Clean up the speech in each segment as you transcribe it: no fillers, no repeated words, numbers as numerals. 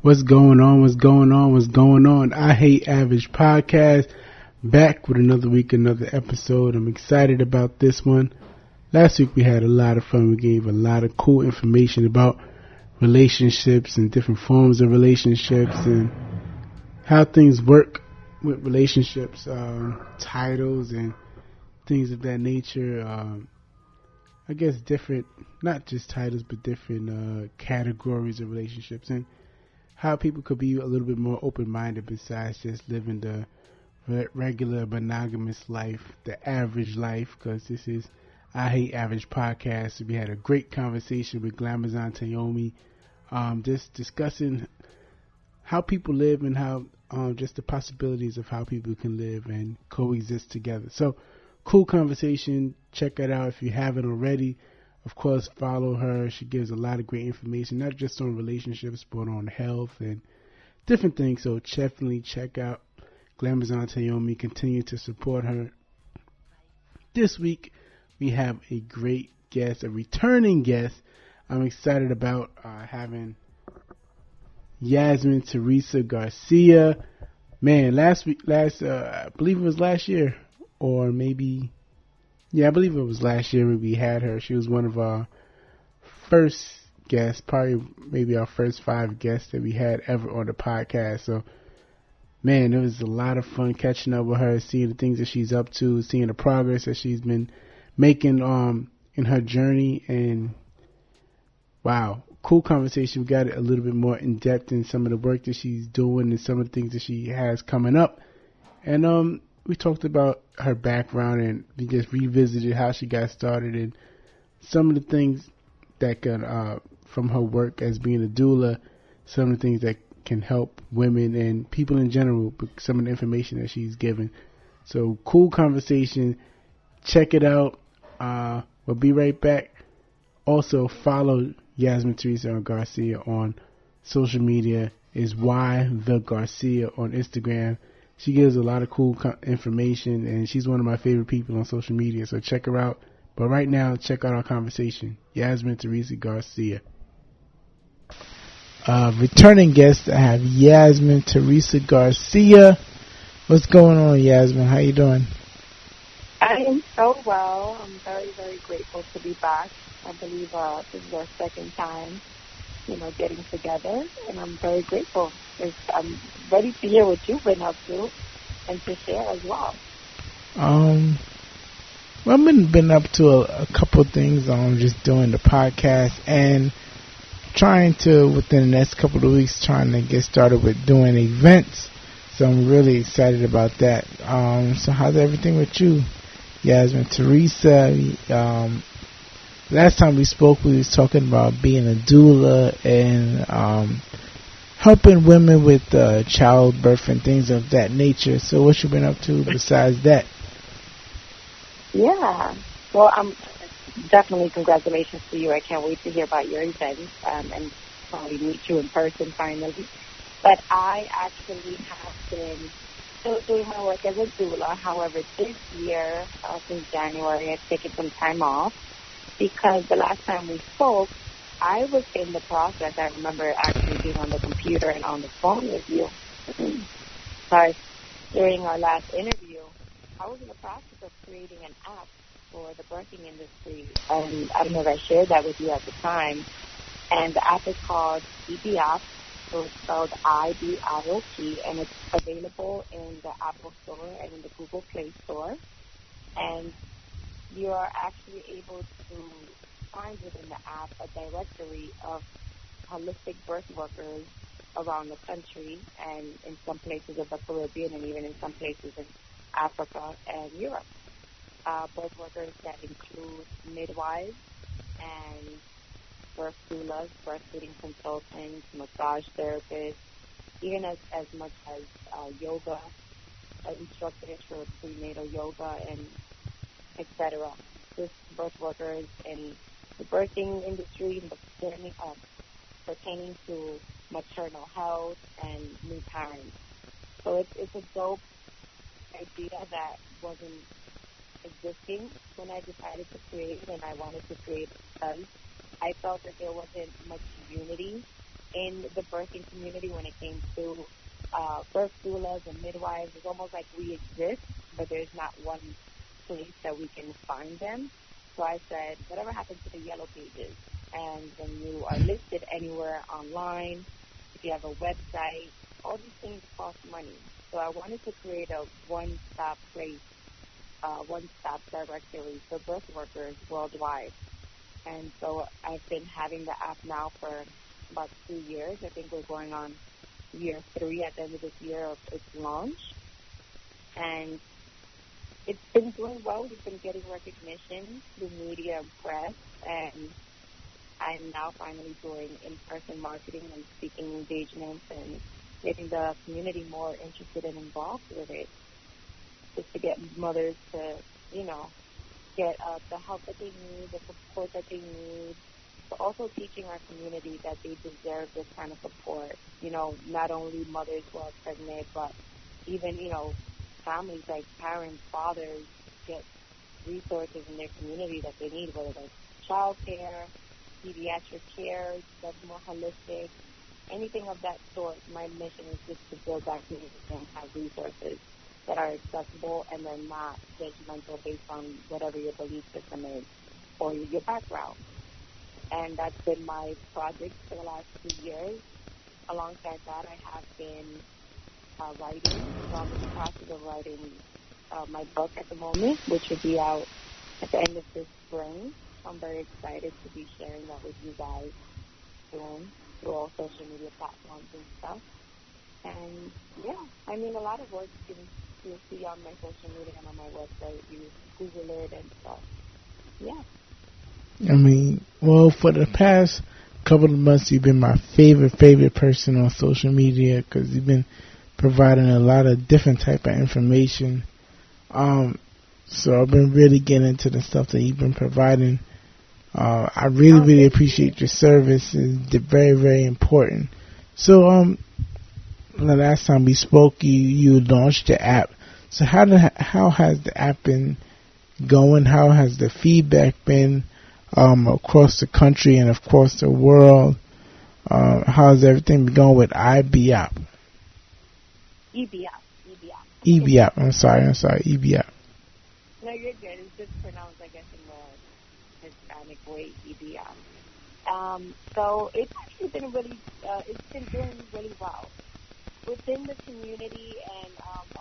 What's going on? What's going on? What's going on? I Hate Average Podcast. Back with another week, another episode. I'm excited about this one. Last week we had a lot of fun. We gave a lot of cool information about relationships and different forms of relationships and how things work with relationships, titles and things of that nature. I guess different, not just titles, but different categories of relationships and how people could be a little bit more open-minded besides just living the regular monogamous life, the average life, because this is I Hate Average Podcast. So we had a great conversation with Glamazon Tayomi, just discussing how people live and how just the possibilities of how people can live and coexist together. So cool conversation. Check it out if you haven't already. Of course, follow her. She gives a lot of great information, not just on relationships, but on health and different things. So definitely check out Glamazon Tayomi. Continue to support her. This week, we have a great guest, a returning guest. I'm excited about having Yasmintheresa Garcia. Man, I believe it was last year, or maybe... Yeah, I believe it was last year when we had her. She was one of our first guests, probably maybe our first 5 guests that we had ever on the podcast. So, man, it was a lot of fun catching up with her, seeing the things that she's up to, seeing the progress that she's been making in her journey. And, wow, cool conversation. We got a little bit more in depth in some of the work that she's doing and some of the things that she has coming up. And, we talked about her background and we just revisited how she got started and some of the things that can, from her work as being a doula, some of the things that can help women and people in general, some of the information that she's given. So cool conversation. Check it out. We'll be right back. Also follow Yasmintheresa Garcia on social media. Is YtheGarcia on Instagram. She gives a lot of cool information, and she's one of my favorite people on social media, so check her out. But right now, check out our conversation. Yasmintheresa Garcia. Returning guest, I have Yasmintheresa Garcia. What's going on, Yasmin? How you doing? I am so well. I'm very, very grateful to be back. I believe this is our second time, getting together, and I'm very grateful. I'm ready to hear what you've been up to and to share as well. Well, I've been up to a couple of things. Just doing the podcast and trying to, within the next couple of weeks, trying to get started with doing events. So I'm really excited about that. So how's everything with you, Yasmintheresa? Last time we spoke, we was talking about being a doula and helping women with childbirth and things of that nature. So what you been up to besides that? Yeah. Well, definitely congratulations to you. I can't wait to hear about your event and probably meet you in person finally. But I actually have been still doing my work as a doula. However, this year, since January, I've taken some time off because the last time we spoke, I was in the process. I remember actually being on the computer and on the phone with you. But during our last interview, I was in the process of creating an app for the birthing industry. And I don't know if I shared that with you at the time. And the app is called Ibiop App. So it's spelled IBIOP, and it's available in the Apple Store and in the Google Play Store. And you are actually able to find within the app a directory of holistic birth workers around the country and in some places of the Caribbean and even in some places in Africa and Europe. Birth workers that include midwives and birth doulas, breastfeeding consultants, massage therapists, even as much as yoga, instructors for prenatal yoga, and etc. Just birth workers in the birthing industry, pertaining to maternal health and new parents. So it's a dope idea that wasn't existing when I decided to create it, and I wanted to create it because I felt that there wasn't much unity in the birthing community when it came to birth doulas and midwives. It's almost like we exist, but there's not one place that we can find them. So I said, whatever happened to the yellow pages? And when you are listed anywhere online, if you have a website, all these things cost money. So I wanted to create a one-stop place, one-stop directory for birth workers worldwide. And so I've been having the app now for about 2 years. I think we're going on year 3 at the end of this year of its launch. And it's been doing well. We've been getting recognition through media and press. And I'm now finally doing in-person marketing and speaking engagements and getting the community more interested and involved with it, just to get mothers to, get the help that they need, the support that they need, but also teaching our community that they deserve this kind of support. Not only mothers who are pregnant, but even, families like parents, fathers get resources in their community that they need, whether it's child care, pediatric care, that's more holistic, anything of that sort. My mission is just to build that community and have resources that are accessible and they're not judgmental based on whatever your belief system is or your background. And that's been my project for the last 2 years. Alongside that, I have been writing. So I'm in the process of writing my book at the moment, which will be out at the end of this spring. I'm very excited to be sharing that with you guys soon through all social media platforms and stuff. And a lot of work you'll see on my social media and on my website. You Google it and stuff. Well, for the past couple of months, you've been my favorite person on social media because you've been providing a lot of different type of information. So I've been really getting into the stuff that you've been providing. I really appreciate your service. It's very, very important. So, the last time we spoke, you launched the app. So how has the app been going? How has the feedback been across the country and of course the world? How's everything been going with Ibiop? Ibiop. I'm sorry. Ibiop. No, you're good. It's just pronounced, I guess, in the Hispanic way, Ibiop. So it's actually been it's been doing really well. Within the community and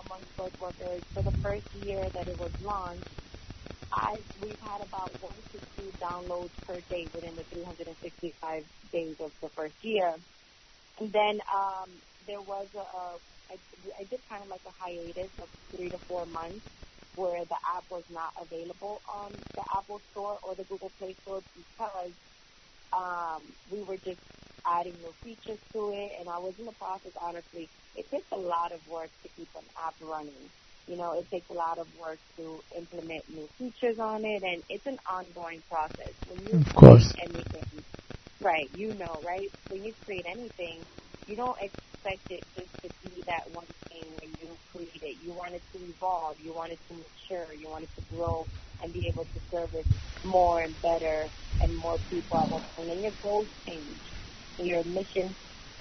amongst birth workers, for the first year that it was launched, we've had about 1 to 2 downloads per day within the 365 days of the first year. And then there was I did kind of like a hiatus of 3 to 4 months where the app was not available on the Apple Store or the Google Play Store because we were just adding new features to it, and I was in the process, honestly. It takes a lot of work to keep an app running. It takes a lot of work to implement new features on it, and it's an ongoing process. When you create anything, right, right? When you create anything, you don't expect it just to be that one thing when you create it. You want it to evolve. You want it to mature. You want it to grow and be able to service more and better and more people at one point. And your goals change. Your mission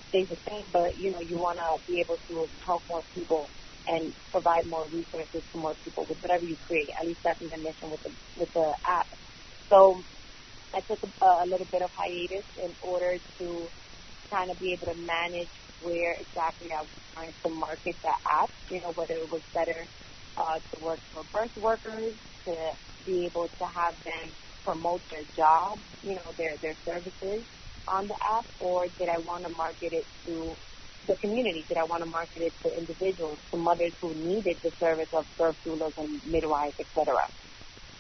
stays the same, but, you want to be able to help more people and provide more resources to more people with whatever you create. At least that's the mission with the app. So I took a little bit of hiatus in order to kind of be able to manage where exactly I was trying to market the app, whether it was better to work for birth workers, to be able to have them promote their jobs, their services on the app, or did I want to market it to the community? Did I want to market it to individuals, to mothers who needed the service of birth doulas and midwives, etc.?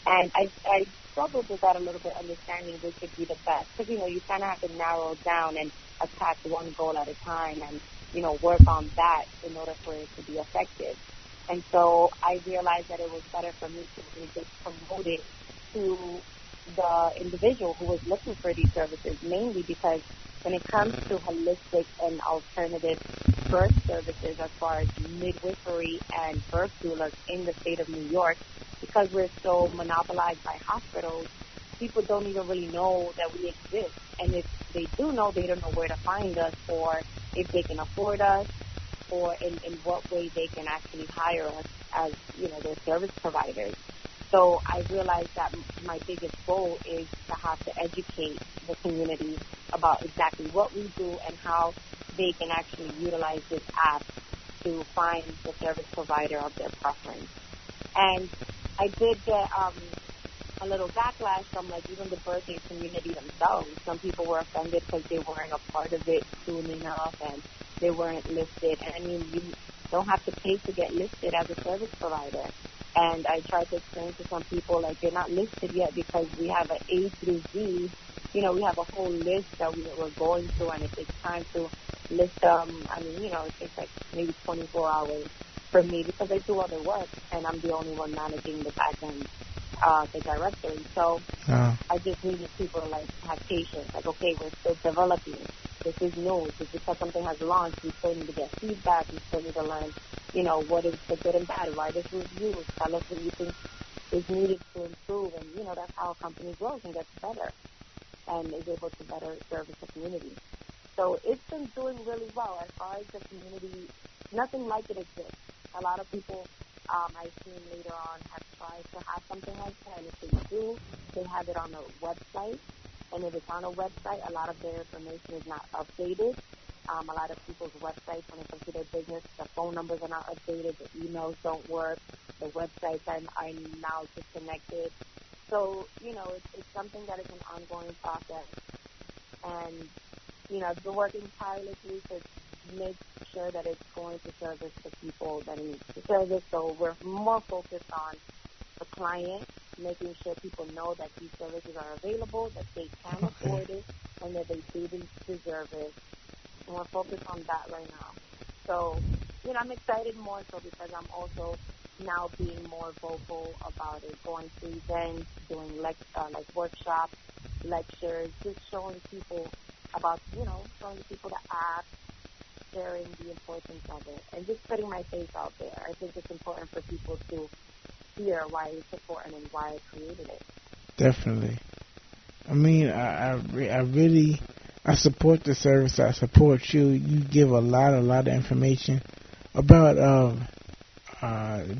And I struggled with that a little bit, understanding which would be the best. Because, you kind of have to narrow it down and attack one goal at a time and, work on that in order for it to be effective. And so I realized that it was better for me to really just promote it to the individual who was looking for these services, mainly because when it comes to holistic and alternative birth services as far as midwifery and birth doulas in the state of New York, because we're so monopolized by hospitals, people don't even really know that we exist. And if they do know, they don't know where to find us, or if they can afford us, or in what way they can actually hire us as, their service providers. So I realized that my biggest goal is to have to educate the community about exactly what we do and how they can actually utilize this app to find the service provider of their preference. And I did get a little backlash from even the birthing community themselves. Some people were offended because they weren't a part of it soon enough and they weren't listed. And I mean, you don't have to pay to get listed as a service provider. And I tried to explain to some people, you're not listed yet because we have an A through Z. We have a whole list that we're going through, and it takes time to list them. I mean, it takes maybe 24 hours for me because I do other work, and I'm the only one managing the back end, the directory. So I just needed people to have patience. Okay, we're still developing. This is new. Just because something has launched, we still need to get feedback. We still need to learn, what is the good and bad. Write us reviews. Tell us what you think is needed to improve. And, that's how a company grows and gets better and is able to better service the community. So it's been doing really well. As far as the community, nothing like it exists. A lot of people I've seen later on have tried to have something like that, and if they do, they have it on a website. And if it's on a website, a lot of their information is not updated. A lot of people's websites, when it comes to their business, the phone numbers are not updated, the emails don't work, the websites are now disconnected. So, it's something that is an ongoing process. And, I've been working tirelessly to make sure that it's going to service the people that it needs to service. So we're more focused on the client, making sure people know that these services are available, that they can afford it, and that they do deserve it. And we're focused on that right now. So, I'm excited more so because I'm also now being more vocal about it, going to events, doing workshops, lectures, just showing people about, showing people the app, sharing the importance of it, and just putting my face out there. I think it's important for people to hear why it's important and why I created it. Definitely. I mean, I really support the service. I support you. You give a lot of information about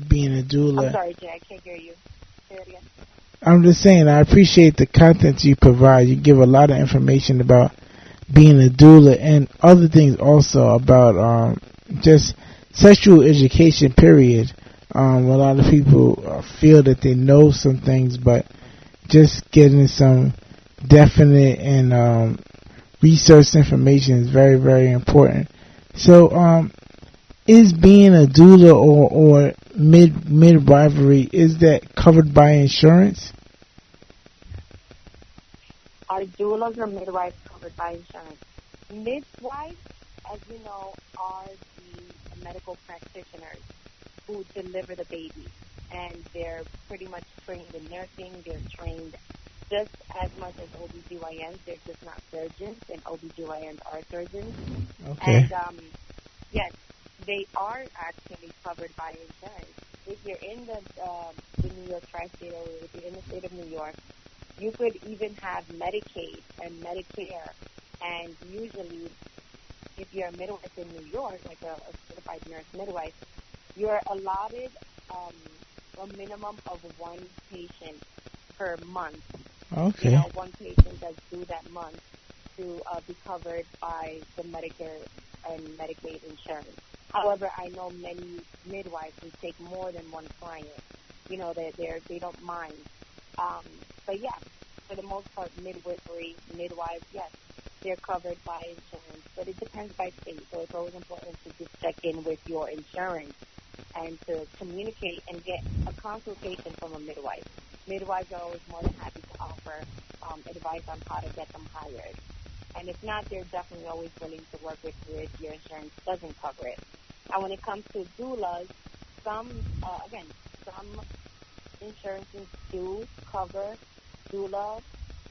being a doula. I'm sorry, Jay, I can't hear you. Say it again. I'm just saying, I appreciate the content you provide. You give a lot of information about being a doula and other things also about just sexual education, period. A lot of people feel that they know some things, but just getting some definite and research information is very, very important. So, is being a doula or midwifery, is that covered by insurance? Are doulas or midwives covered by insurance? Midwives, as you know, are the medical practitioners who deliver the baby. And they're pretty much trained in nursing. They're trained just as much as OBGYNs. They're just not surgeons, and OBGYNs are surgeons. Okay. And, yes, they are actually covered by insurance. If you're in the New York tri-state area, if you're in the state of New York, you could even have Medicaid and Medicare. And usually, if you're a midwife in New York, like a certified nurse midwife, you're allotted a minimum of one patient per month. Okay. One patient that's due that month to be covered by the Medicare and Medicaid insurance. However, I know many midwives who take more than one client. They don't mind. But yeah, for the most part, midwifery, midwives, yes, they're covered by insurance. But it depends by state, so it's always important to just check in with your insurance and to communicate and get a consultation from a midwife. Midwives are always more than happy to offer advice on how to get them hired. And if not, they're definitely always willing to work with you if your insurance doesn't cover it. And when it comes to doulas, some insurances do cover doula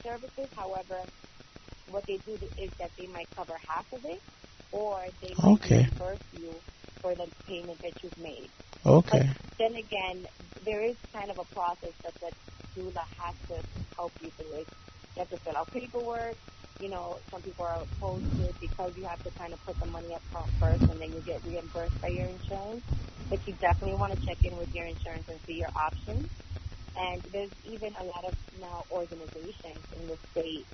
services. However, what they do is that they might cover half of it, or they might reimburse you for the payment that you've made. Okay. But then again, there is kind of a process that the doula has to help you through it. You have to fill out paperwork. You know, some people are opposed to it because you have to kind of put the money up front first and then you get reimbursed by your insurance. But you definitely want to check in with your insurance and see your options. And there's even a lot of now organizations in the state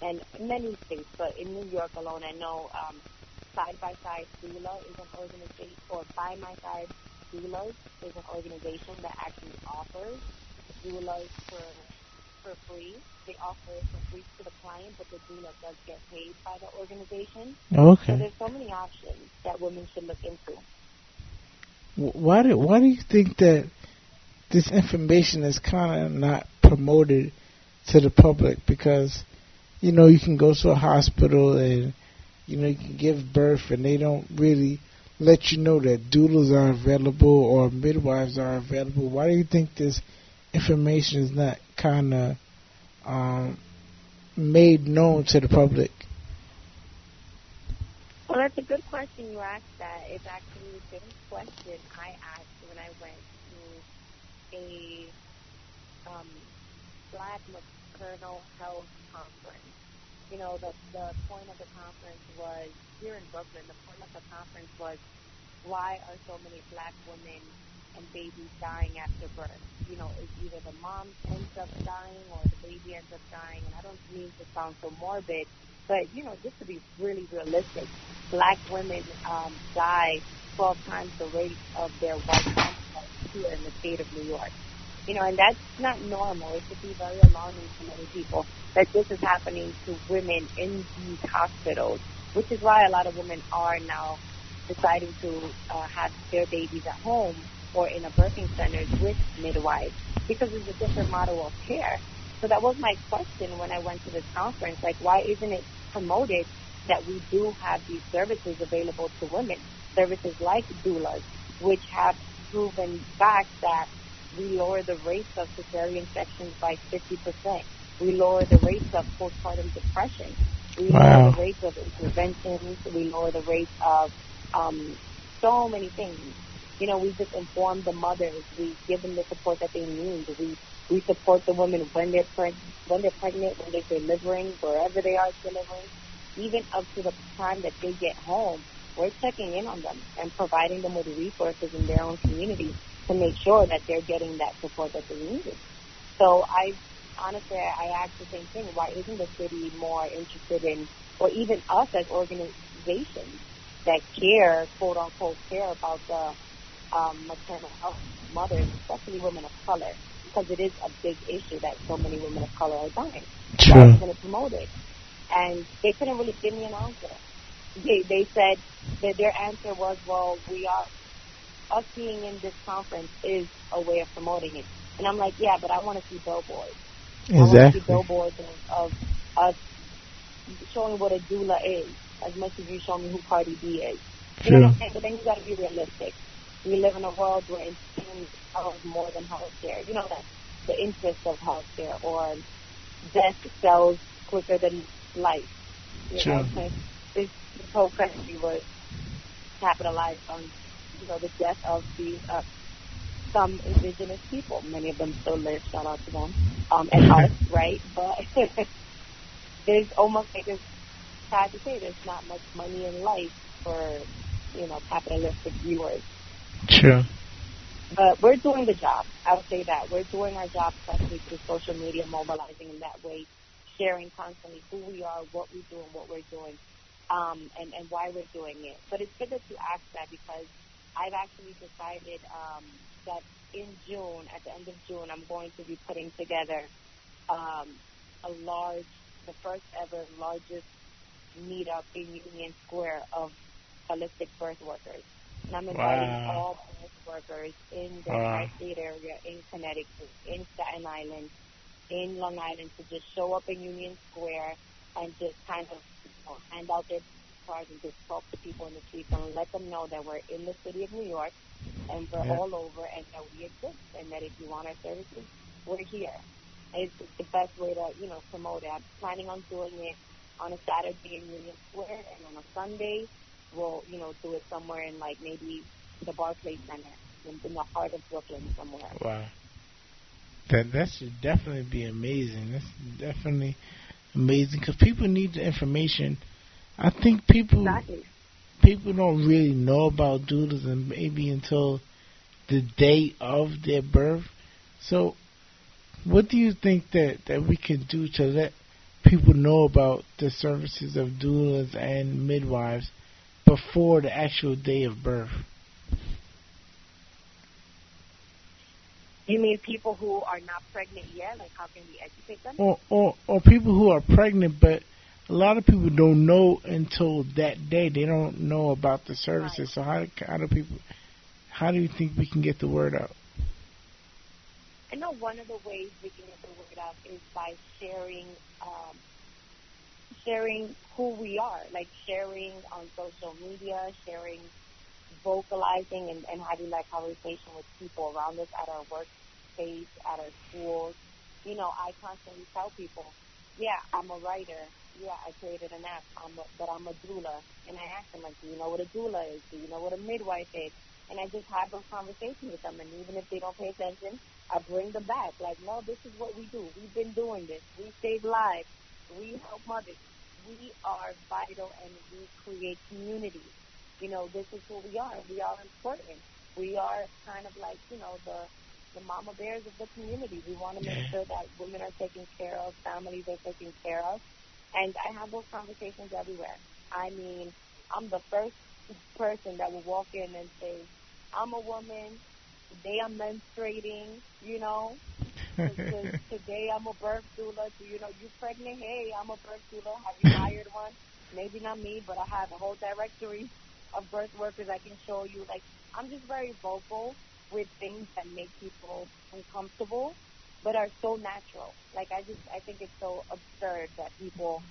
and many states, but in New York alone, I know Side by Side Doula is an organization, or By My Side Doulas is an organization that actually offers doulas for free. They offer it for free to the client, but the doula does get paid by the organization. Okay. So there's so many options that women should look into. Why do you think that this information is kind of not promoted to the public? Because, you know, you can go to a hospital and, you know, you can give birth and they don't really let you know that doulas are available or midwives are available. Why do you think this information is not kind of made known to the public? Well, that's a good question you asked that. It's actually the same question I asked when I went to a Black maternal health conference. You know, the point of the conference was, here in Brooklyn, the point of the conference was, why are so many Black women and babies dying after birth? You know, it's either the mom ends up dying or the baby ends up dying. And I don't mean to sound so morbid, but, you know, just to be really realistic, Black women die 12 times the rate of their white counterparts here in the state of New York. You know, and that's not normal. It should be very alarming to many people that this is happening to women in these hospitals, which is why a lot of women are now deciding to have their babies at home or in a birthing centers with midwives, because it's a different model of care. So that was my question when I went to this conference, like, why isn't it promoted that we do have these services available to women, services like doulas, which have proven back that we lower the rates of cesarean sections by 50%. We lower the rates of postpartum depression. We lower the rates of interventions. We lower the rates of so many things. You know, we just inform the mothers. We give them the support that they need. We support the women when they're pregnant, when they're delivering, wherever they are delivering, even up to the time that they get home. We're checking in on them and providing them with resources in their own communities to make sure that they're getting that support that they need. So I asked the same thing. Why isn't the city more interested in, or even us as organizations that care, quote unquote, care about the maternal health mothers, especially women of color, because it is a big issue that so many women of color are dying. Sure. I was going to promote it. And they couldn't really give me an answer. They said that their answer was, well, us being in this conference is a way of promoting it. And I'm like, yeah, but I want to see billboards. Exactly. I want to see billboards of us showing what a doula is, as much as you show me who Cardi B is. You know what I'm saying? But then you got to be realistic. We live in a world where it's more than healthcare. You know, that's the interest of healthcare, or death sells quicker than life. You know, this whole country was capitalized on, you know, the death of these some indigenous people. Many of them still live. Shout out to them and us, right? But there's almost like, it's sad to say, there's not much money in life for, you know, capitalistic viewers. True. But we're doing the job. I would say that we're doing our job, especially through social media, mobilizing in that way, sharing constantly who we are, what we do, and what we're doing, and why we're doing it. But it's good that you asked that, because I've actually decided that in June, at the end of June, I'm going to be putting together the first ever largest meetup in Union Square of holistic birth workers. And I'm inviting all birth workers in the tri-state area, in Connecticut, in Staten Island, in Long Island, to just show up in Union Square and just kind of, you know, hand out their cards and just talk to people in the streets and let them know that we're in the city of New York and we're all over, and that we exist, and that if you want our services, we're here. It's the best way to, you know, promote it. I'm planning on doing it on a Saturday in Union Square, and on a Sunday we'll, you know, do it somewhere in, like, maybe the Barclays Center in the heart of Brooklyn somewhere. Wow. That should definitely be amazing. That's definitely amazing because people need the information. I think Exactly. people don't really know about doulas and maybe until the day of their birth. So, what do you think that we can do to let people know about the services of doulas and midwives before the actual day of birth? You mean people who are not pregnant yet? Like, how can we educate them? Or people who are pregnant, but a lot of people don't know until that day. They don't know about the services. Right. So how do you think we can get the word out? I know one of the ways we can get the word out is by sharing who we are, like sharing on social media, sharing, vocalizing, and having that conversation with people around us at our workspace, at our schools. I constantly tell people, yeah, I'm a writer. Yeah, I created an app, but I'm a doula. And I ask them, like, do you know what a doula is? Do you know what a midwife is? And I just have those conversations with them. And even if they don't pay attention, I bring them back. Like, no, this is what we do. We've been doing this. We save lives. We help mothers. We are vital, and we create community. This is who we are. We are important. We are kind of like, the mama bears of the community. We want to make sure that women are taken care of, families are taken care of. And I have those conversations everywhere. I mean, I'm the first person that will walk in and say, I'm a woman. Today I'm menstruating, Today I'm a birth doula. You pregnant? Hey, I'm a birth doula. Have you hired one? Maybe not me, but I have a whole directory of birth workers I can show you. Like, I'm just very vocal with things that make people uncomfortable, but are so natural. Like, I think it's so absurd that people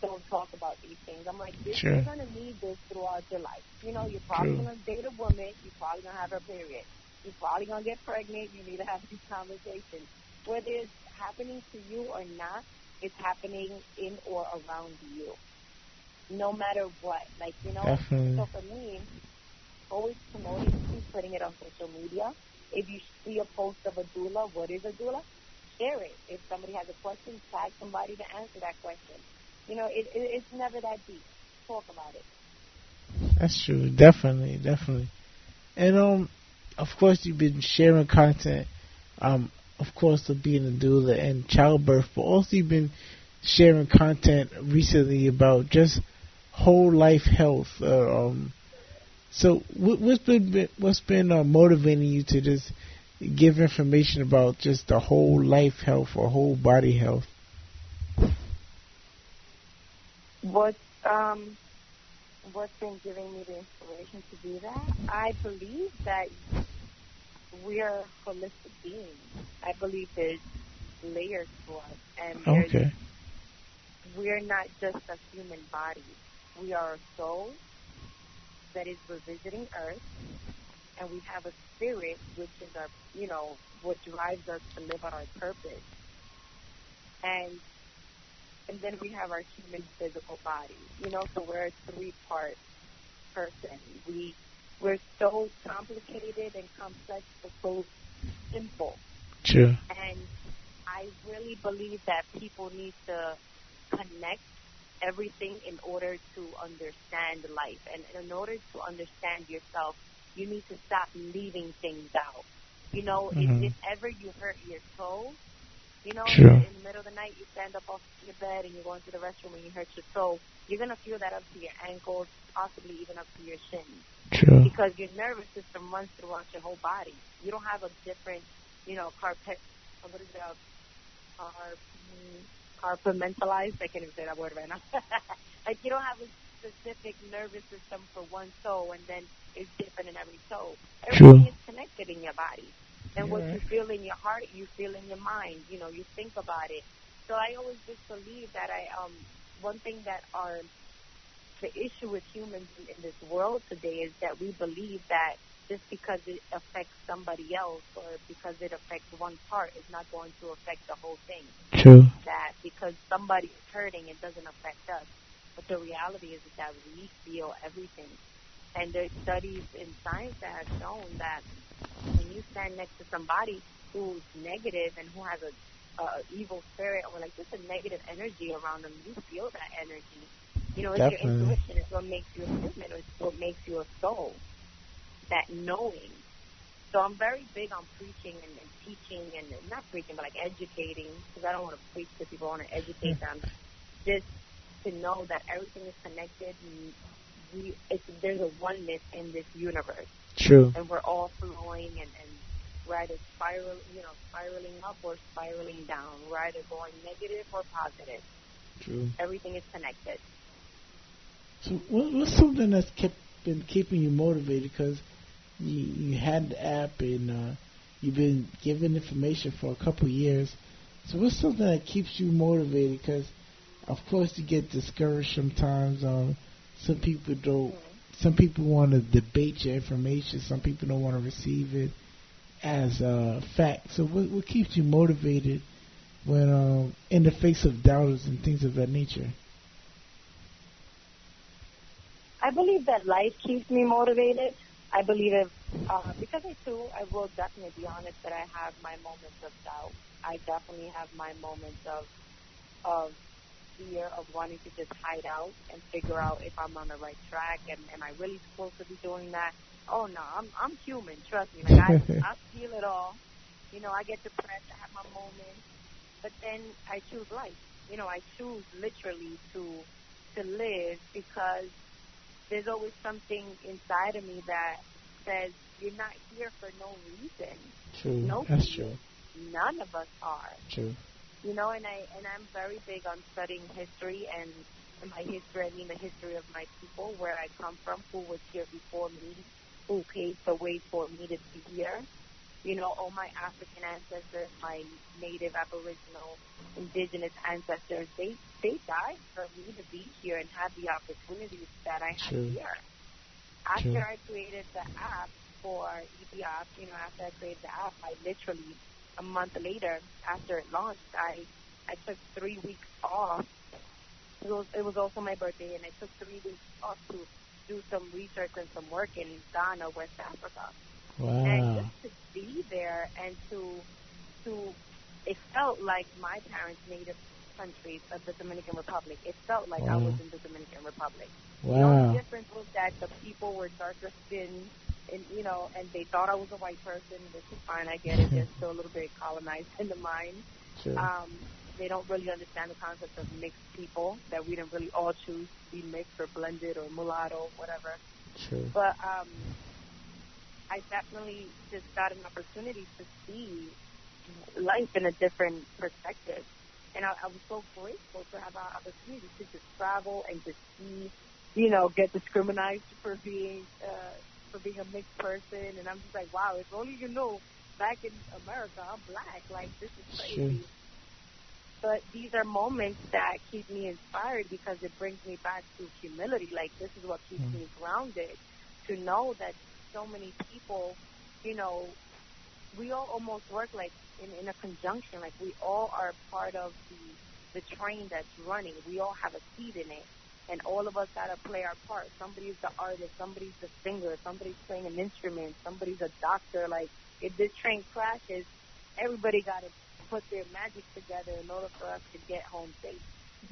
don't talk about these things. I'm like, you're going to need this throughout your life. You're probably going to date a woman. You're probably going to have her period. You're probably going to get pregnant. You need to have these conversations. Whether it's happening to you or not, it's happening in or around you. No matter what. Like, Definitely. So for me, always promoting, putting it on social media. If you see a post of a doula, what is a doula? Share it. If somebody has a question, tag somebody to answer that question. It's never that deep. Talk about it. That's true. Definitely. And of course, you've been sharing content. Of course, of being a doula and childbirth, but also you've been sharing content recently about just whole life health. So what's been motivating you to just give information about just the whole life health or whole body health? What's been giving me the inspiration to do that? I believe that we are holistic beings. I believe there's layers to us, and we're not just a human body. We are a soul that is revisiting Earth, and we have a spirit, which is our, what drives us to live out our purpose. And then we have our human physical body, so we're a three-part person. We're so complicated and complex, but so simple. True. And I really believe that people need to connect everything in order to understand life. And in order to understand yourself, you need to stop leaving things out. If ever you hurt your toe, in the middle of the night, you stand up off your bed and you go into the restroom and you hurt your toe, you're going to feel that up to your ankles, possibly even up to your shins. True. Because your nervous system runs throughout your whole body. You don't have a different, compartmentalized, I can't even say that word right now. Like, you don't have a specific nervous system for one toe and then it's different in every toe. Everything is connected in your body. And what you feel in your heart, you feel in your mind. You think about it. So I always just believe that one thing that the issue with humans in this world today is that we believe that just because it affects somebody else or because it affects one part, it's not going to affect the whole thing. True. That because somebody is hurting, it doesn't affect us. But the reality is that we feel everything. And there's studies in science that have shown that when you stand next to somebody who's negative and who has a evil spirit or like just a negative energy around them, you feel that energy. You know, it's Definitely. your intuition. It's what makes you a human. It's what makes you a soul. That knowing. So I'm very big on preaching and teaching and not preaching, but like educating, because I don't want to preach to people. I want to educate them. Just to know that everything is connected. There's a oneness in this universe. True. And we're all flowing and we're either spiraling up or spiraling down. We're either going negative or positive. True. Everything is connected. So what's something that's been keeping you motivated? Because you had the app and you've been giving information for a couple years. So what's something that keeps you motivated? Because of course you get discouraged sometimes. Some people don't. Some people want to debate your information. Some people don't want to receive it as a fact. So what keeps you motivated when in the face of doubters and things of that nature? I believe that life keeps me motivated. I believe because I will definitely be honest that I have my moments of doubt. I definitely have my moments of fear of wanting to just hide out and figure out if I'm on the right track and am I really supposed to be doing that? Oh no, I'm human. Trust me. Like I feel it all. You know, I get depressed. I have my moments, but then I choose life. You know, I choose literally to live because there's always something inside of me that says you're not here for no reason. True. Nobody. That's true. None of us are. True. You know, and I'm very big on studying history, and by history I mean the history of my people, where I come from, who was here before me, who paved the way for me to be here. You know, all my African ancestors, my native, aboriginal, indigenous ancestors, they died for me to be here and have the opportunities that I have here. After I created the app for Ibiop, you know, after I created the app, I literally, a month later, after it launched, I took 3 weeks off. It was also my birthday, and I took 3 weeks off to do some research and some work in Ghana, West Africa. Wow. And just to be there and to it felt like my parents' native countries of the Dominican Republic. It felt like I was in the Dominican Republic. Wow. The only difference was that the people were darker skinned, and you know, and they thought I was a white person, which is fine. I get it. They're still a little bit colonized in the mind. Sure. They don't really understand the concept of mixed people, that we didn't really all choose to be mixed or blended or mulatto, whatever. Sure. But I definitely just got an opportunity to see life in a different perspective. And I was so grateful to have an opportunity to just travel and to see, you know, get discriminated for being a mixed person. And I'm just like, wow, if only you knew back in America, I'm black. Like, this is crazy. Sure. But these are moments that keep me inspired because it brings me back to humility. Like, this is what keeps me grounded, to know that so many people, you know, we all almost work like in a conjunction. Like, we all are part of the train that's running. We all have a seat in it, and all of us got to play our part. Somebody's the artist, somebody's the singer, somebody's playing an instrument, somebody's a doctor. Like, if this train crashes, everybody got to put their magic together in order for us to get home safe.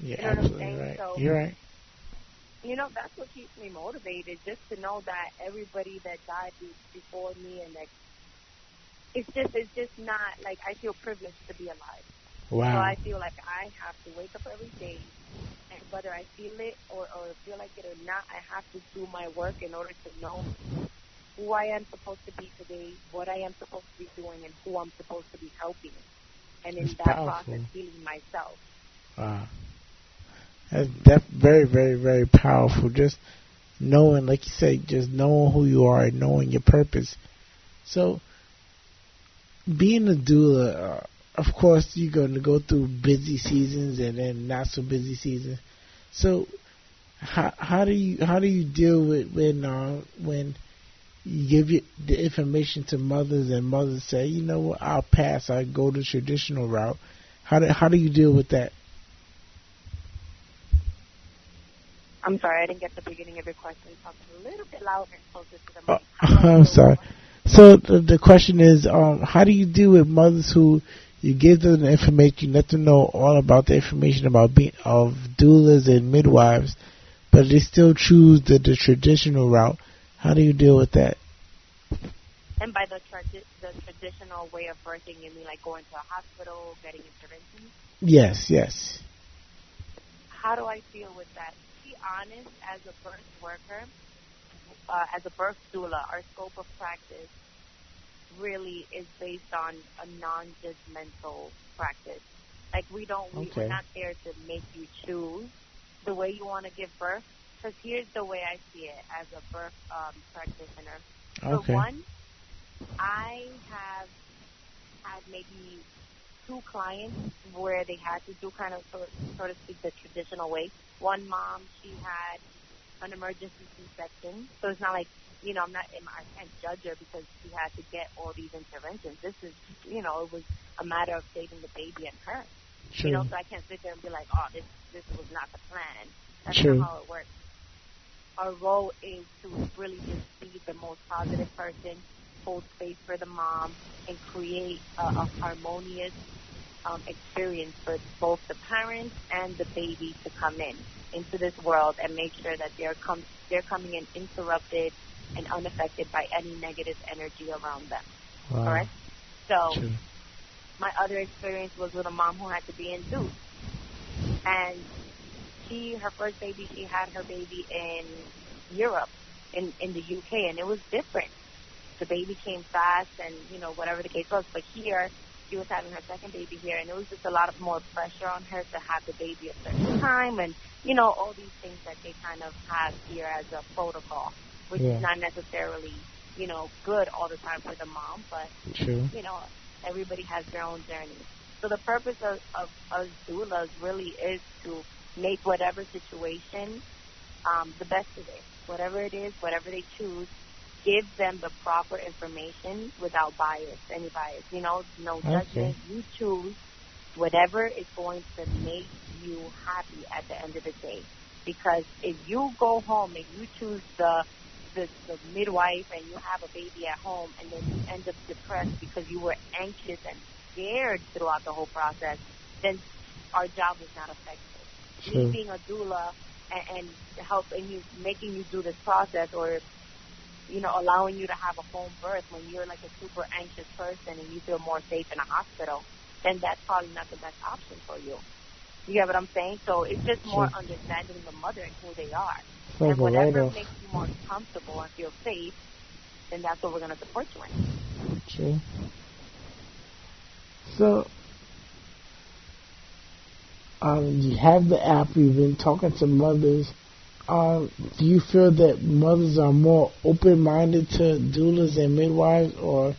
Yeah, you know absolutely what I'm saying? right. So, you're right. You know, that's what keeps me motivated, just to know that everybody that died before me, and that it's just not, like, I feel privileged to be alive. Wow. So I feel like I have to wake up every day, and whether I feel it or feel like it or not, I have to do my work in order to know who I am supposed to be today, what I am supposed to be doing, and who I'm supposed to be helping. And in That's that powerful. process, healing myself. Wow. That's very, very, very powerful. Just knowing, like you said, just knowing who you are and knowing your purpose. So, being a doula, of course, you're going to go through busy seasons and then not so busy seasons. So, how do you deal with when you give the information to mothers and mothers say, you know what, I'll pass, I'll go the traditional route. How do you deal with that? I'm sorry, I didn't get the beginning of your question. Talk a little bit louder and closer to the mic. I'm sorry. So the question is, how do you deal with mothers who you give them the information, you let them know all about the information about of doulas and midwives, but they still choose the traditional route? How do you deal with that? And by the traditional way of birthing, you mean like going to a hospital, getting interventions? Yes, yes. How do I deal with that? To be honest, as a birth worker, as a birth doula, our scope of practice really is based on a non-judgmental practice. Like we're not there to make you choose the way you want to give birth. Because here's the way I see it as a birth practitioner. For one, I have had maybe 2 clients where they had to do kind of, so to speak, the traditional way. One mom, she had an emergency C-section, so it's not like, I can't judge her because she had to get all these interventions. This is, it was a matter of saving the baby and her. True. So I can't sit there and be like, oh, this was not the plan. That's True. not how it works. Our role is to really just be the most positive person, hold space for the mom, and create a harmonious experience for both the parents and the baby to come into this world and make sure that they're coming in interrupted and unaffected by any negative energy around them. Wow. Correct? So True. my other experience was with a mom who had to be induced. And her first baby, she had her baby in Europe, in the UK, and it was different. The baby came fast and, whatever the case was. But here, she was having her second baby here, and it was just a lot of more pressure on her to have the baby at a certain time and, all these things that they kind of have here as a protocol, which is not necessarily, good all the time for the mom, but, True. Everybody has their own journey. So the purpose of us doulas really is to make whatever situation the best of it. Whatever it is, whatever they choose, give them the proper information without any bias. No judgment. Okay. You choose whatever is going to make you happy at the end of the day. Because if you go home and you choose the midwife and you have a baby at home and then you end up depressed because you were anxious and scared throughout the whole process, then our job was not effective. Sure. Me being a doula and helping you, making you do this process, or allowing you to have a home birth when you're like a super anxious person and you feel more safe in a hospital, then that's probably not the best option for you. You get what I'm saying? So it's just more understanding the mother and who they are. And whatever makes you more comfortable and feel safe, then that's what we're going to support you in. True. So, you have the app, you've been talking to mothers. Do you feel that mothers are more open-minded to doulas and midwives, or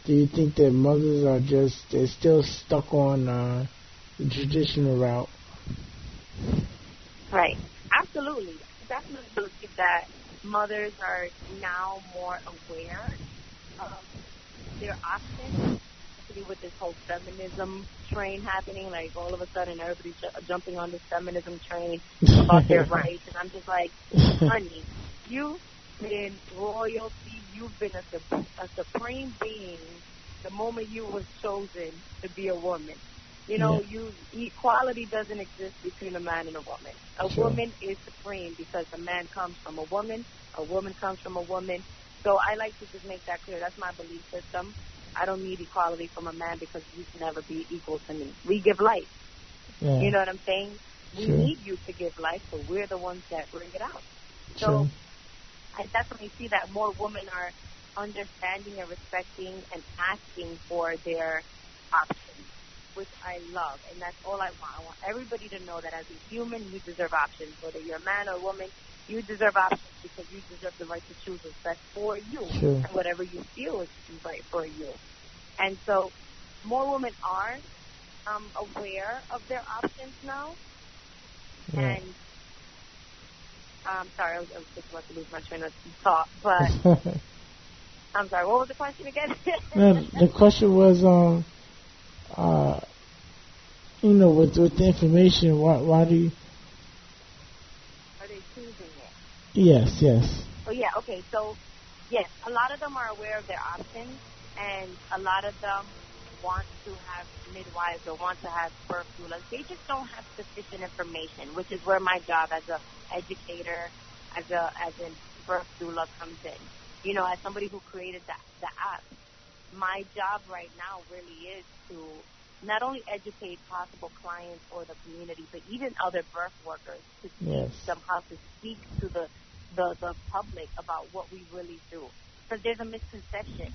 do you think that mothers are they're still stuck on the traditional route? Right. Absolutely. Definitely believe that mothers are now more aware of their options, especially with this whole feminism train happening. Like, all of a sudden, everybody's jumping on this feminism train about their rights. And I'm just like, honey, you've been royalty. You've been a supreme being the moment you was chosen to be a woman. Equality doesn't exist between a man and a woman. A woman is supreme because a man comes from a woman comes from a woman. So I like to just make that clear. That's my belief system. I don't need equality from a man because you can never be equal to me. We give life. Yeah. You know what I'm saying? We need you to give life, so we're the ones that bring it out. So I definitely see that more women are understanding and respecting and asking for their options, which I love, and that's all I want. I want everybody to know that as a human, you deserve options. Whether you're a man or a woman, you deserve options because you deserve the right to choose what's best for you and whatever you feel is right for you. And so more women are aware of their options now. Yeah. And I'm sorry, I was just about to lose my train of thought, but I'm sorry, what was the question again? No, the question was, with the information, why do you... Are they choosing it? Yes. Oh, yeah, okay, so Yes, a lot of them are aware of their options, and a lot of them want to have midwives or want to have birth doulas. They just don't have sufficient information, which is where my job as a educator, as a birth doula comes in. You know, as somebody who created the app, my job right now really is to not only educate possible clients or the community, but even other birth workers to teach them how to speak to the public about what we really do. Because there's a misconception.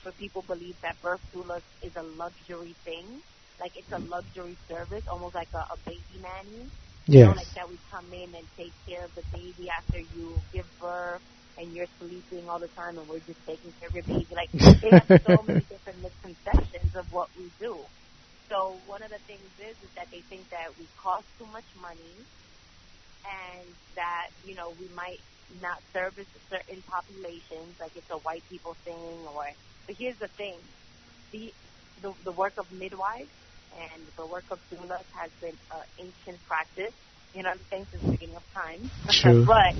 Where people believe that birth doulas is a luxury thing. Like it's a luxury service, almost like a baby nanny. You know, like that we come in and take care of the baby after you give birth and you're sleeping all the time and we're just taking care of your baby. Like they have so many different misconceptions of what we do. So one of the things is that they think that we cost too much money and that, you know, we might not service certain populations, like it's a white people thing but here's the thing. The work of midwives and the work of doulas has been an ancient practice, you know what I'm saying, since the beginning of time. True. But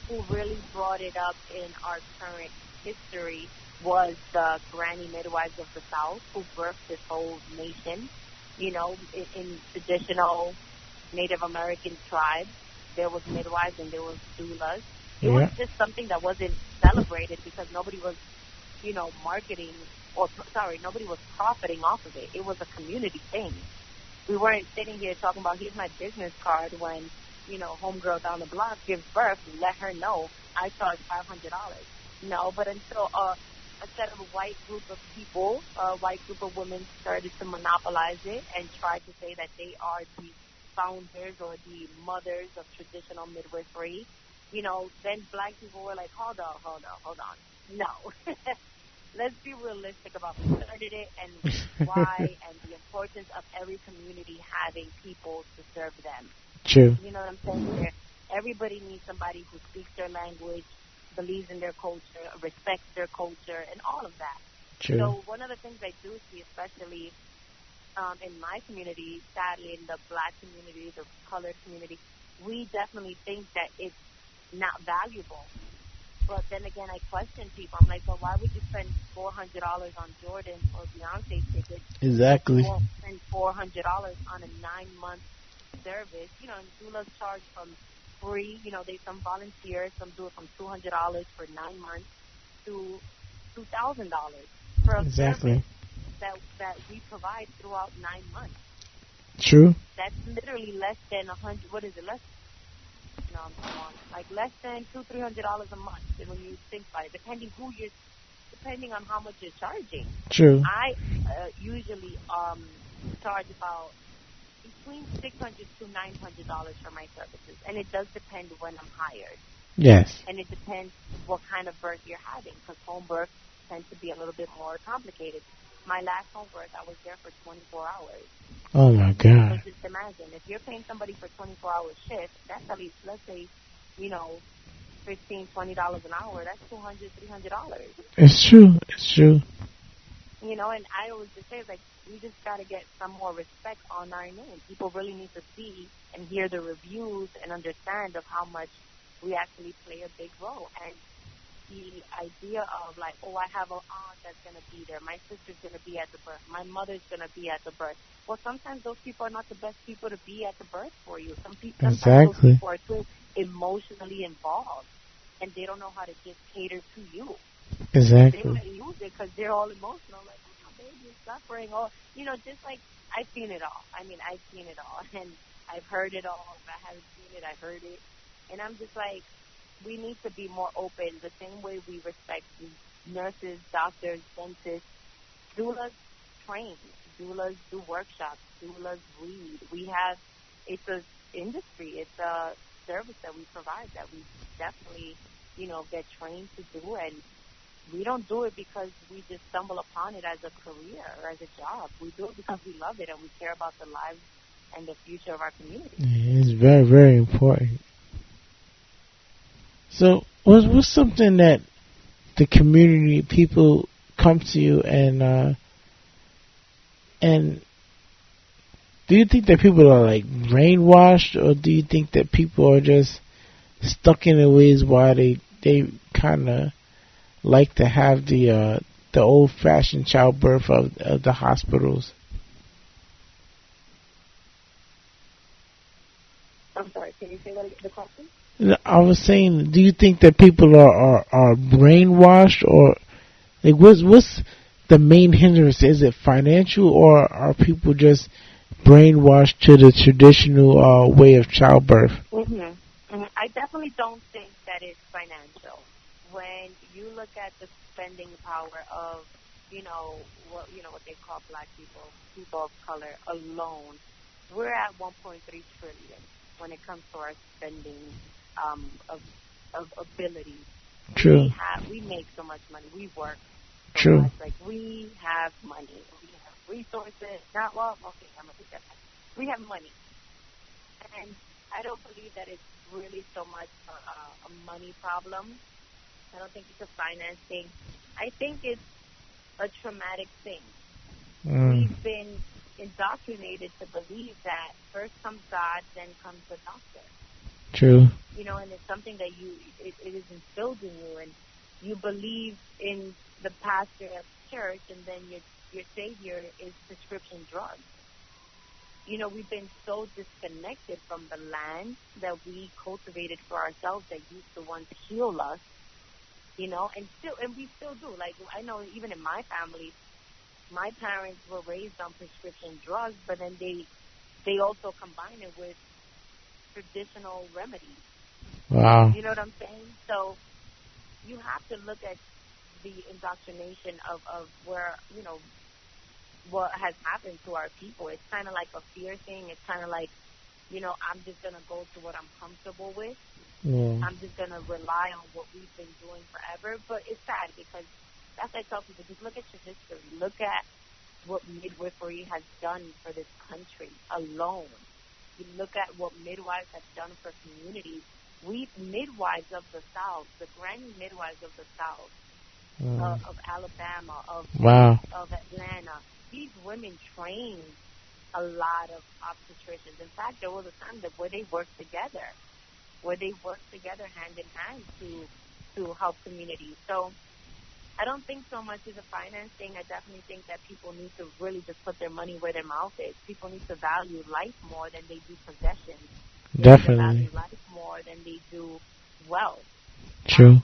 who really brought it up in our current history was the granny midwives of the South who birthed this whole nation. You know, in traditional Native American tribes, there was midwives and there was doulas. It was just something that wasn't celebrated because nobody was, you know, nobody was profiting off of it. It was a community thing. We weren't sitting here talking about, here's my business card when, you know, homegirl down the block gives birth, let her know I charge $500. No, but until a set of white group of people, a white group of women started to monopolize it and tried to say that they are the founders or the mothers of traditional midwifery, you know, then black people were like, hold on. No. Let's be realistic about who started it and why and the importance of every community having people to serve them. True. You know what I'm saying? Where everybody needs somebody who speaks their language, believes in their culture, respects their culture, and all of that. True. So one of the things I do see, especially in my community, sadly in the black community, the colored community, we definitely think that it's not valuable. But then again, I question people. I'm like, well, why would you spend $400 on Jordan or Beyonce tickets? Exactly. You won't spend $400 on a 9-month service. You know, and doulas charge from free. You know, some volunteers, some do it from $200 for 9 months to $2,000 for a service that we provide throughout 9 months. True. That's literally less than less than $200-$300 a month. And when you think about it, depending on how much you're charging. True. I usually charge about between $600 to $900 for my services, and it does depend when I'm hired. Yes. And it depends what kind of birth you're having, because home births tend to be a little bit more complicated. My last home birth, I was there for 24 hours. Oh, my God. So just imagine, if you're paying somebody for 24-hour shift, that's at least, let's say, you know, $15, $20 an hour. That's $200, $300. It's true. You know, and I always just say, like, we just got to get some more respect on our name. People really need to see and hear the reviews and understand of how much we actually play a big role. And the idea of, like, oh, I have an aunt that's going to be there. My sister's going to be at the birth. My mother's going to be at the birth. Well, sometimes those people are not the best people to be at the birth for you. Sometimes those people are too emotionally involved, and they don't know how to just cater to you. Exactly. They might use it because they're all emotional, like, oh, my baby is suffering. Or, you know, just like, I've seen it all. I mean, I've seen it all, and I've heard it all. If I haven't seen it, I've heard it. And I'm just like, we need to be more open, the same way we respect nurses, doctors, dentists. Doulas train. Doulas do workshops. Doulas read. It's an industry. It's a service that we provide that we definitely, you know, get trained to do. And we don't do it because we just stumble upon it as a career or as a job. We do it because we love it and we care about the lives and the future of our community. It's very, very important. So, what's something that the community people come to you and do you think that people are like brainwashed, or do you think that people are just stuck in their ways why they they kind of like to have the old-fashioned childbirth of the hospitals. I'm sorry, can you say that again, the question? I was saying, do you think that people are brainwashed, or like what's the main hindrance? Is it financial, or are people just brainwashed to the traditional way of childbirth? I definitely don't think that it's financial. When you look at the spending power of, what they call black people, people of color alone, we're at 1.3 trillion when it comes to our spending of ability. True. We make so much money. We work so True. much. Like, we have money. We have resources. I'm going to take that back. We have money. And I don't believe that it's really so much a money problem. I don't think it's a finance thing. I think it's a traumatic thing. We've been indoctrinated to believe that first comes God, then comes the doctor. True. And it's something that it is instilled in you, and you believe in the pastor at church, and then your savior is prescription drugs. We've been so disconnected from the land that we cultivated for ourselves that used to once heal us, and we still do. Like, I know even in my family, my parents were raised on prescription drugs, but then they also combine it with traditional remedies. Wow. You know what I'm saying? So you have to look at the indoctrination of where, what has happened to our people. It's kind of like a fear thing. It's kind of like, I'm just going to go to what I'm comfortable with. Yeah. I'm just going to rely on what we've been doing forever. But it's sad because that's what I tell people. Just look at your history. Look at what midwifery has done for this country alone. You look at what midwives have done for communities. We midwives of the South, the granny midwives of the South, of Alabama, of Atlanta. These women trained a lot of obstetricians. In fact, there was a time where they worked together, hand in hand to help communities. So I don't think so much is a finance thing. I definitely think that people need to really just put their money where their mouth is. People need to value life more than they do possessions. Definitely. They value life more than they do wealth. True.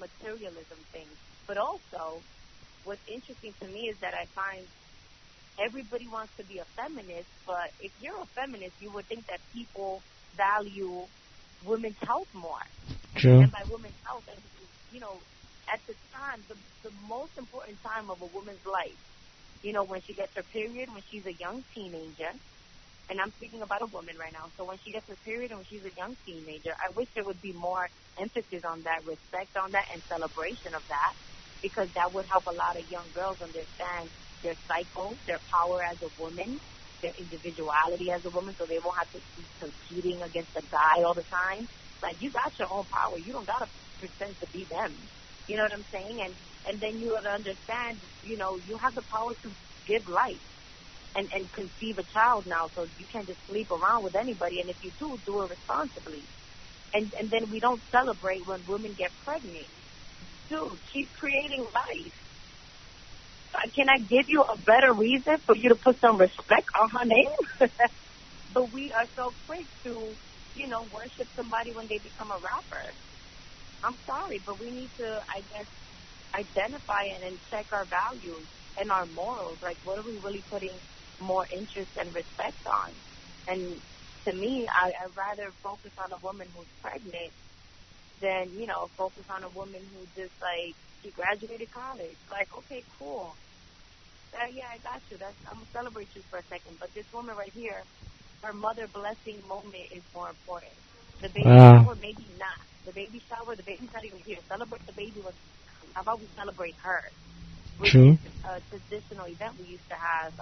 Materialism things. But also, what's interesting to me is that I find everybody wants to be a feminist, but if you're a feminist, you would think that people value women's health more. True. And by women's health, at the time, the most important time of a woman's life, when she gets her period, when she's a young teenager, and I'm speaking about a woman right now, so when she gets her period and when she's a young teenager, I wish there would be more emphasis on that, respect on that, and celebration of that, because that would help a lot of young girls understand their cycle, their power as a woman, their individuality as a woman, so they won't have to be competing against a guy all the time. Like, you got your own power. You don't got to pretend to be them. You know what I'm saying? And then you would understand, you have the power to give life and conceive a child now, so you can't just sleep around with anybody. And if you do it responsibly. And then we don't celebrate when women get pregnant. Dude, she's creating life. Can I give you a better reason for you to put some respect on her name? But we are so quick to, worship somebody when they become a rapper. I'm sorry, but we need to, I guess, identify and check our values and our morals. Like, what are we really putting more interest and respect on? And to me, I'd rather focus on a woman who's pregnant than, focus on a woman who just, she graduated college. Like, okay, cool. Yeah, I got you. I'm going to celebrate you for a second. But this woman right here, her mother blessing moment is more important. The baby shower, maybe not. The baby's not even here. Celebrate the baby. How about we celebrate her? Which True. is a traditional event we used to have.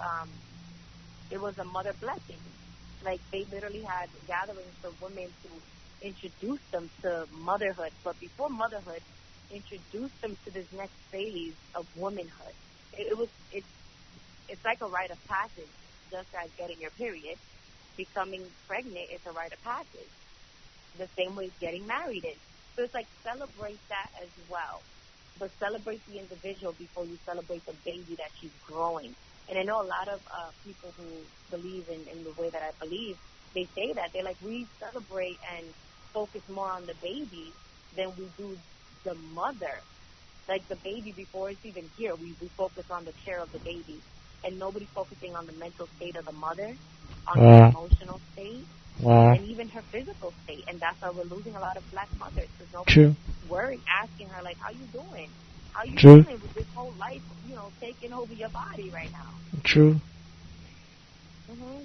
It was a mother blessing. Like, they literally had gatherings for women to introduce them to motherhood. But before motherhood, introduce them to this next phase of womanhood. It's like a rite of passage, just as getting your period. Becoming pregnant is a rite of passage. The same way getting married is. So it's like celebrate that as well. But celebrate the individual before you celebrate the baby that she's growing. And I know a lot of people who believe in the way that I believe, they say that. They're like, we celebrate and focus more on the baby than we do the mother. Like the baby before it's even here, we focus on the care of the baby. And nobody's focusing on the mental state of the mother, on her emotional state, and even her physical state. And that's why we're losing a lot of black mothers. Because nobody's worried, asking her, like, how you doing? How you doing with this whole life, taking over your body right now? True.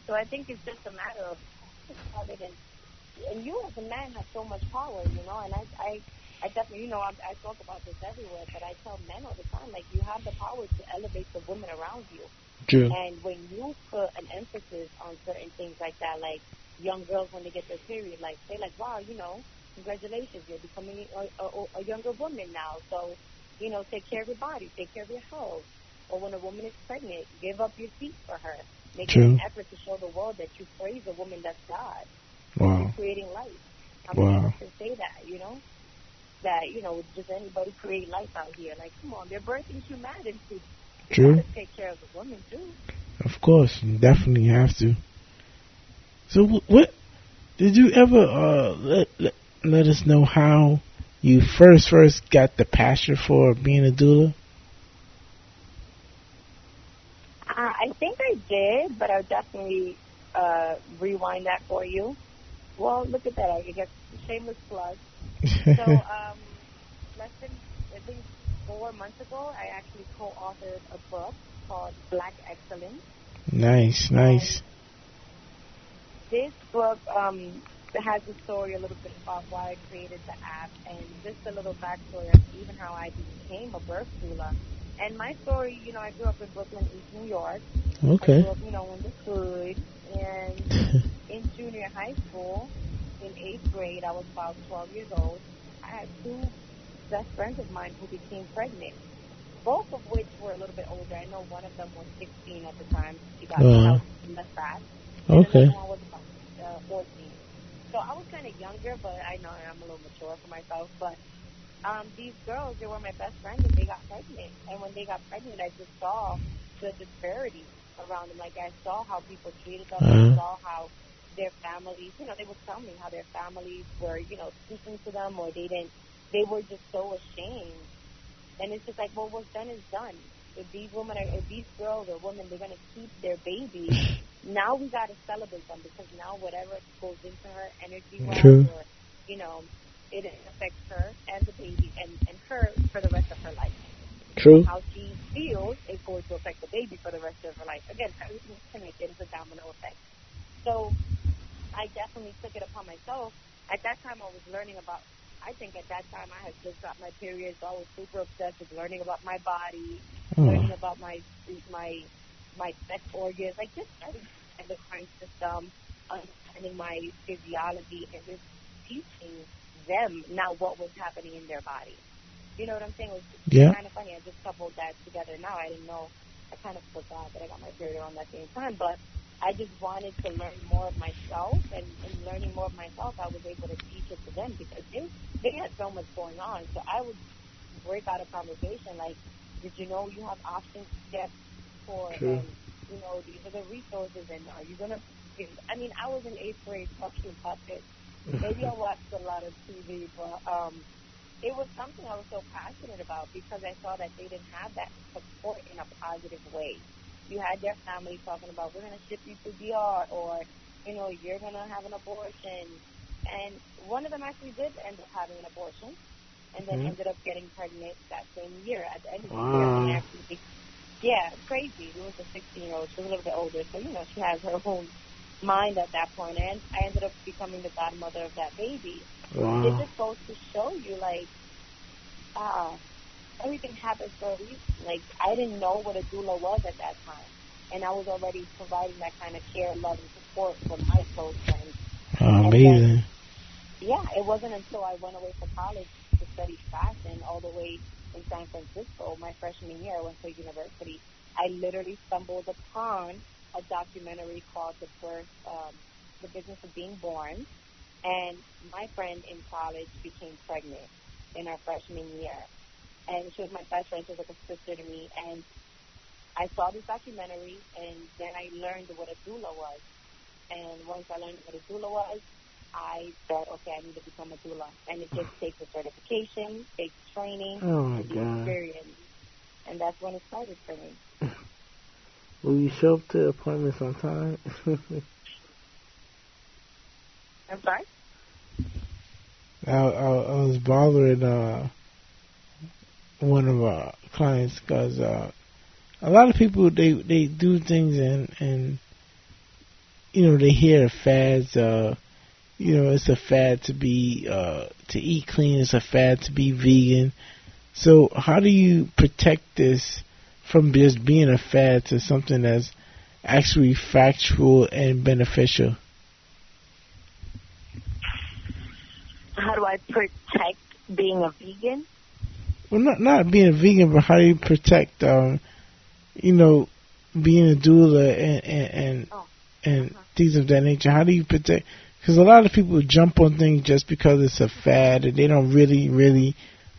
So I think it's just a matter of it. And you as a man have so much power, and I definitely, I talk about this everywhere, but I tell men all the time, like, you have the power to elevate the women around you. True. And when you put an emphasis on certain things like that, like young girls when they get their period, like, they're like, wow, congratulations, you're becoming a younger woman now. So, take care of your body, take care of your health. Or when a woman is pregnant, give up your seat for her. Make an effort to show the world that you praise a woman that's God. Wow. You're creating life. How many of us can say that, That, does anybody create life out here? Like, come on, they're birthing humanity. True. You gotta take care of the woman, too. Of course, you definitely have to. So, what did you ever let us know how you first got the passion for being a doula? I think I did, but I'll definitely rewind that for you. Well, look at that. I guess shameless plug. So, less than, I think, 4 months ago, I actually co-authored a book called Black Excellence. Nice. This book has a story a little bit about why I created the app and just a little backstory of even how I became a birth doula. And my story, I grew up in Brooklyn, East New York. Okay. I grew up, in the hood. And in junior high school, in 8th grade, I was about 12 years old. I had 2 best friends of mine who became pregnant, both of which were a little bit older. I know one of them was 16 at the time. She got out in the fast. Okay. And another one was about 14. So I was kind of younger, but I know I'm a little mature for myself. But these girls, they were my best friends, and they got pregnant. And when they got pregnant, I just saw the disparity around them. Like, I saw how people treated them. I saw how their families, they would tell me how their families were, speaking to them, or they were just so ashamed. And it's just like, well, what's done is done. If these girls or women, they're going to keep their babies, now we got to celebrate them, because now whatever goes into her energy-wise, or, it affects her and the baby and her for the rest of her life. True. How she feels is going to affect the baby for the rest of her life. Again, everything is connected. It's a domino effect. So I definitely took it upon myself. At that time, I was learning about, I think at that time I had just got my period, so I was super obsessed with learning about my body, learning about my sex organs, like just studying the endocrine system, understanding my physiology, and just teaching them now what was happening in their body. You know what I'm saying? It was kind of funny. I just coupled that together now. I didn't know. I kind of forgot that I got my period around that same time, but I just wanted to learn more of myself, and in learning more of myself, I was able to teach it to them, because they had so much going on. So I would break out a conversation like, did you know you have options to get for, and, these are the resources, and are you going to, I was in 8th grade talking about this. Maybe I watched a lot of TV, but it was something I was so passionate about, because I saw that they didn't have that support in a positive way. You had their family talking about, we're going to ship you to DR, or, you're going to have an abortion. And one of them actually did end up having an abortion, and then ended up getting pregnant that same year at the end of the year. And crazy. It was a 16-year-old. She was a little bit older, so, she has her own mind at that point. And I ended up becoming the godmother of that baby. Wow. It just goes to show you, like, everything happens for a reason. Like, I didn't know what a doula was at that time, and I was already providing that kind of care, love, and support for my close friends. Amazing. Then, it wasn't until I went away for college to study fashion all the way in San Francisco. My freshman year, I went to university. I literally stumbled upon a documentary called The Business of Being Born. And my friend in college became pregnant in her freshman year. And she was my best friend. She was like a sister to me. And I saw this documentary, and then I learned what a doula was. And once I learned what a doula was, I said, okay, I need to become a doula. And it just takes a certification, takes training, Oh, the God. experience. And that's when it started for me. Will you show up to appointments on time? I'm sorry? I was bothering one of our clients because a lot of people, they do things and they hear fads. It's a fad to be to eat clean. It's a fad to be vegan. So how do you protect this from just being a fad to something that's actually factual and beneficial? How do I protect being a vegan? Well, not being a vegan, but how do you protect, being a doula and things of that nature? How do you protect? Because a lot of people jump on things just because it's a fad, and they don't really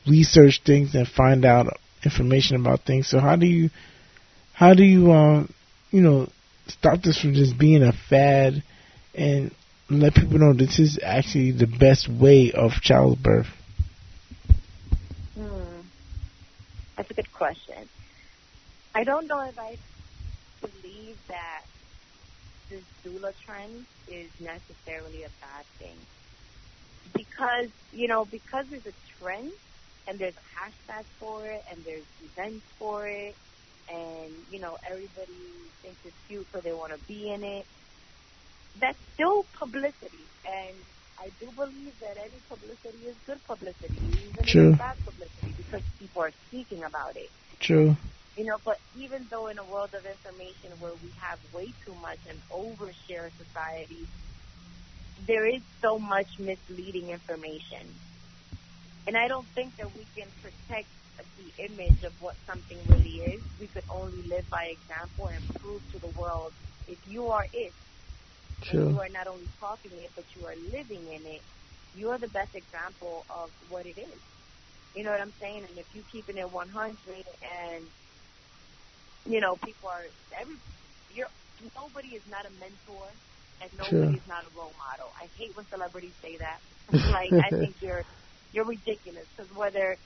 research things and find out information about things. So how do you stop this from just being a fad and let people know this is actually the best way of childbirth? That's a good question. I don't know if I believe that this doula trend is necessarily a bad thing. Because there's a trend and there's a hashtag for it and there's events for it and, everybody thinks it's cute so they want to be in it. That's still publicity. And I do believe that any publicity is good publicity, even if it's bad publicity, because people are speaking about it. True. But even though in a world of information where we have way too much and overshare society, there is so much misleading information. And I don't think that we can protect the image of what something really is. We could only live by example and prove to the world, if you are it, and you are not only talking it, but you are living in it, you are the best example of what it is. You know what I'm saying? And if you keeping it 100 and, people are, nobody is not a mentor and nobody is not a role model. I hate when celebrities say that. I think you're ridiculous because whether,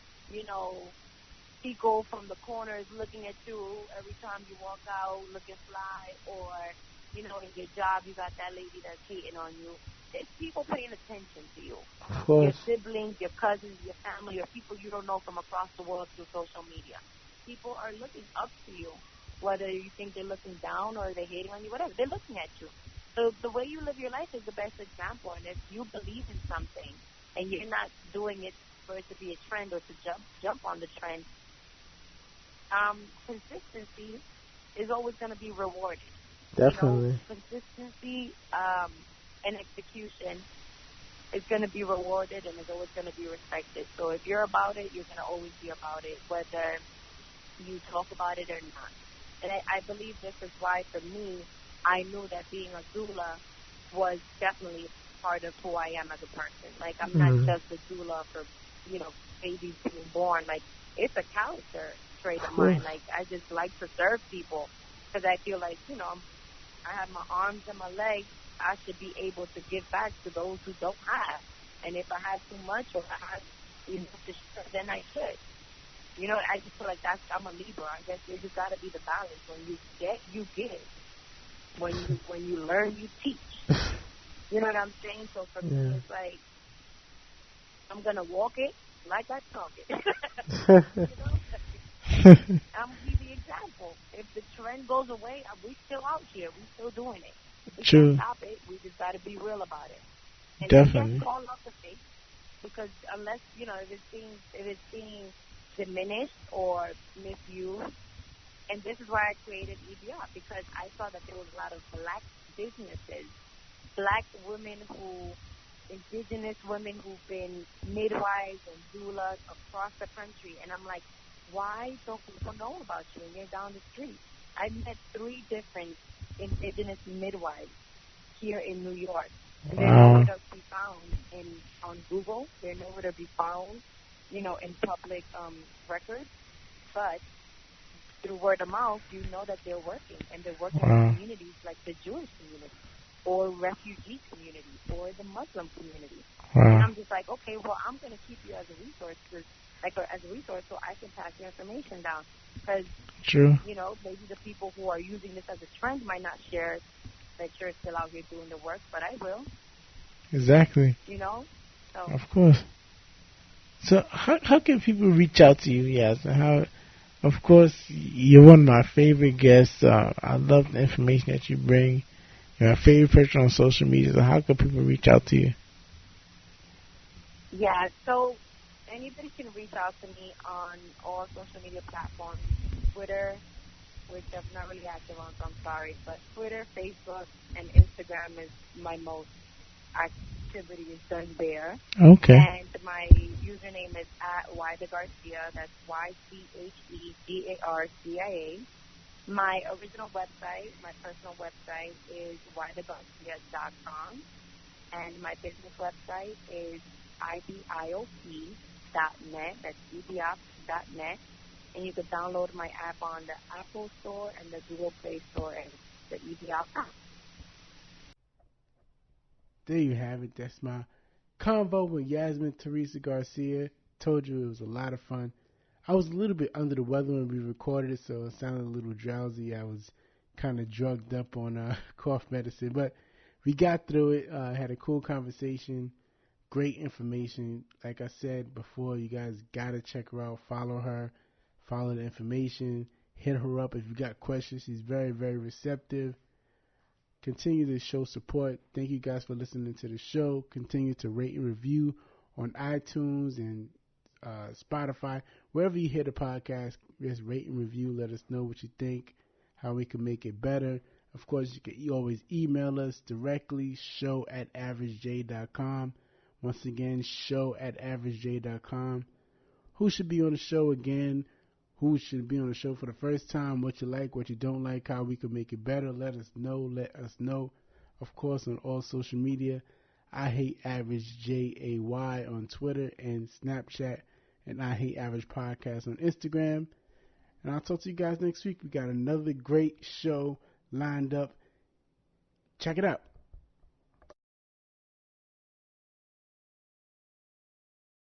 people from the corners looking at you every time you walk out looking fly or, in your job, you got that lady that's hating on you. There's people paying attention to you. Your siblings, your cousins, your family, or people you don't know from across the world through social media. People are looking up to you, whether you think they're looking down or they're hating on you, whatever. They're looking at you. So the way you live your life is the best example. And if you believe in something and you're not doing it for it to be a trend or to jump on the trend, consistency is always going to be rewarded. Definitely. Consistency and execution is going to be rewarded and is always going to be respected. So if you're about it, you're going to always be about it, whether you talk about it or not. And I believe this is why, for me, I knew that being a doula was definitely part of who I am as a person. I'm not just a doula for, babies being born. It's a character trait of mine. I just like to serve people because I feel like, I have my arms and my legs. I should be able to give back to those who don't have. And if I have too much or I have enough to share, then I should. I just feel like I'm a Libra. I guess there just got to be the balance. When you get, you give. When you learn, you teach. You know what I'm saying? So for me, it's like, I'm going to walk it like I talk it. I'm going to be the example. If the trend goes away, we still out here. We still doing it. We can't stop it. We just got to be real about it. And definitely. Call out the fake, because unless, if it's being diminished or misused, and this is why I created Ibiop, because I saw that there was a lot of black businesses, black women indigenous women who've been midwives and doulas across the country, and I'm like, why don't people know about you and you're down the street? I met 3 different indigenous midwives here in New York, They're nowhere to be found on Google. They're nowhere to be found, in public records. But through word of mouth, you know that they're working, and they're working in communities like the Jewish community, or refugee community, or the Muslim community. And I'm just like, okay, well, I'm going to keep you as a resource, so I can pass your information down. Because, maybe the people who are using this as a trend might not share that you're still out here doing the work, but I will. Exactly. So. Of course. So how can people reach out to you, Yas? How? Of course, you're one of my favorite guests. I love the information that you bring. You're my favorite person on social media. So how can people reach out to you? Yeah, so anybody can reach out to me on all social media platforms. Twitter, which I'm not really active on, so I'm sorry. But Twitter, Facebook, and Instagram is my most activity is done there. Okay. And my username is at YtheGarcia. That's YtheGarcia. My original website, my personal website, is YtheGarcia.com. And my business website is ibiop.net. That's ibiop.net. And you can download my app on the Apple Store and the Google Play Store and the Ibiop App. There you have it. That's my convo with Yasmintheresa Garcia. Told you it was a lot of fun. I was a little bit under the weather when we recorded it, so it sounded a little drowsy. I was kind of drugged up on cough medicine, but we got through it. Had a cool conversation. Great information. Like I said before, you guys got to check her out. Follow her. Follow the information. Hit her up if you got questions. She's very, very receptive. Continue to show support. Thank you guys for listening to the show. Continue to rate and review on iTunes and Spotify. Wherever you hear the podcast, just rate and review. Let us know what you think, how we can make it better. Of course, you can always email us directly, show@averagej.com. Once again, show@averagej.com. Who should be on the show again? Who should be on the show for the first time? What you like, what you don't like, how we can make it better. Let us know. Of course, on all social media. I Hate Average JAY on Twitter and Snapchat. And I Hate Average Podcast on Instagram. And I'll talk to you guys next week. We got another great show lined up. Check it out.